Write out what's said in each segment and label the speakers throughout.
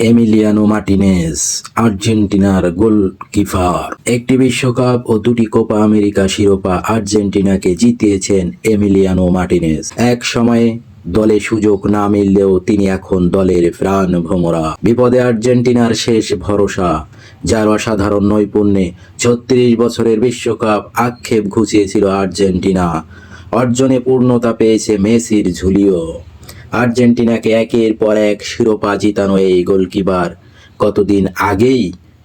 Speaker 1: Emiliano Martinez, আর্জেন্টিনার goalkeeper. একটি বিশ্বকাপ ও দুটি কোপা আমেরিকা শিরোপা আর্জেন্টিনাকে জিতিয়েছেন এমিলিয়ানো মার্টিনেজ। এক সময়ে দলে সুযোগ না মিললেও তিনি এখন দলের প্রাণ ভোমরা। বিপদে আর্জেন্টিনার শেষ ভরসা, যার অসাধারণ নৈপুণ্যে 36 বছরের বিশ্বকাপ আক্ষেপ ঘুচিয়েছিল আর্জেন্টিনা। অর্জনে পূর্ণতা পেয়েছে মেসির ঝুলিও। আর্জেন্টিনাকে একের পর এক শিরোপা জিতানো এই গোলকিপার কতদিন আগেই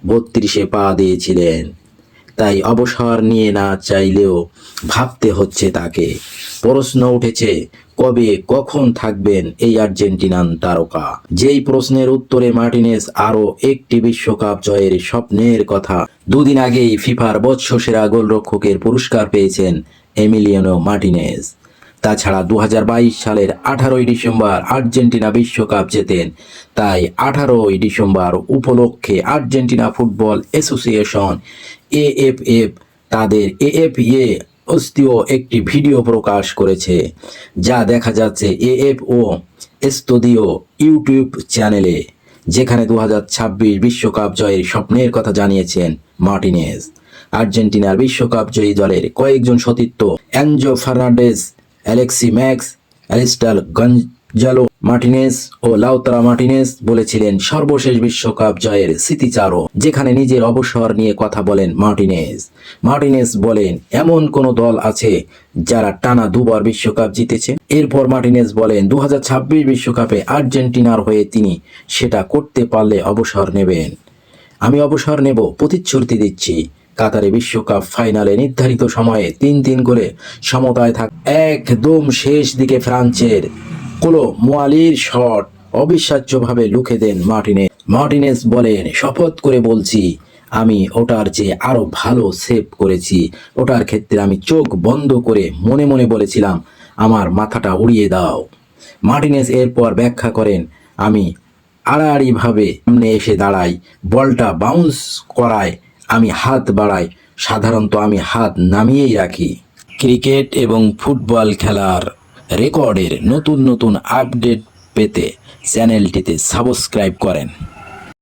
Speaker 1: 32-এ পা দিয়েছিলেন। তাই অবসর নিয়ে না চাইলেও ভাবতে হচ্ছে তাকে। প্রশ্ন উঠেছে, কবে কখন থাকবেন এই আর্জেন্টিনান তারকা? যেই প্রশ্নের উত্তরে মার্টিনেজ আরও একটি বিশ্বকাপ জয়ের স্বপ্নের কথা। দুদিন আগেই ফিফার বর্ষসেরা গোলরক্ষকের পুরস্কার পেয়েছেন এমিলিয়ানো মার্টিনেজ। তাছাড়া 2022 সালের 18ই ডিসেম্বর আর্জেন্টিনা বিশ্বকাপ জেতেন। তাই 18ই ডিসেম্বর উপলক্ষে আর্জেন্টিনা ফুটবল অ্যাসোসিয়েশন AFF তাদের AFA অস্তীয় একটি ভিডিও প্রকাশ করেছে, যা দেখা যাচ্ছে AFO এস্তোদিও ইউটিউব চ্যানেলে, যেখানে 2026 বিশ্বকাপ জয়ের স্বপ্নের কথা জানিয়েছেন মার্টিনেজ। আর্জেন্টিনার বিশ্বকাপ জয়ী দলের কয়েকজন সতীর্থ Enzo Fernandez, Alexis Max, Allister Gonzalo Martinez ও লাউতারো মার্টিনেজ বলেছিলেন সর্বশেষ বিশ্বকাপ জয়ের স্মৃতিচারক, যেখানে নিজের অবসর নিয়ে কথা বলেন মার্টিনেজ বলেন, এমন কোন দল আছে যারা টানা দুবার বিশ্বকাপ জিতেছে? এরপর মার্টিনেজ বলেন 2026 বিশ্বকাপে আর্জেন্টিনার হয়ে তিনি সেটা করতে পারলে অবসর নেবেন। আমি অবসর নেব, প্রতিশ্রুতি দিচ্ছি। কাতারে বিশ্বকাপ ফাইনালে নির্ধারিত সময়ে 3-3 করে সমতায় থাক। একদম শেষ দিকে ফ্রান্সের কোলো মুয়ালির শট অবিশ্বাস্যভাবে লুকে দেন মার্টিনেজ বলেন, শপথ করে বলছি, আমি ওটার চেয়ে আরো ভালো সেভ করেছি। ওটার ক্ষেত্রে আমি চোখ বন্ধ করে মনে মনে বলেছিলাম, আমার মাথাটা উড়িয়ে দাও। মার্টিনেজ এরপর ব্যাখ্যা করেন, আমি আড়াআড়িভাবে সামনে এসে দাঁড়াই, বলটা বাউন্স করায় আমি হাত বাড়াই, সাধারণত আমি হাত নামিয়েই রাখি। ক্রিকেট এবং ফুটবল খেলার রেকর্ডের নতুন নতুন আপডেট পেতে চ্যানেলটিতে সাবস্ক্রাইব করেন।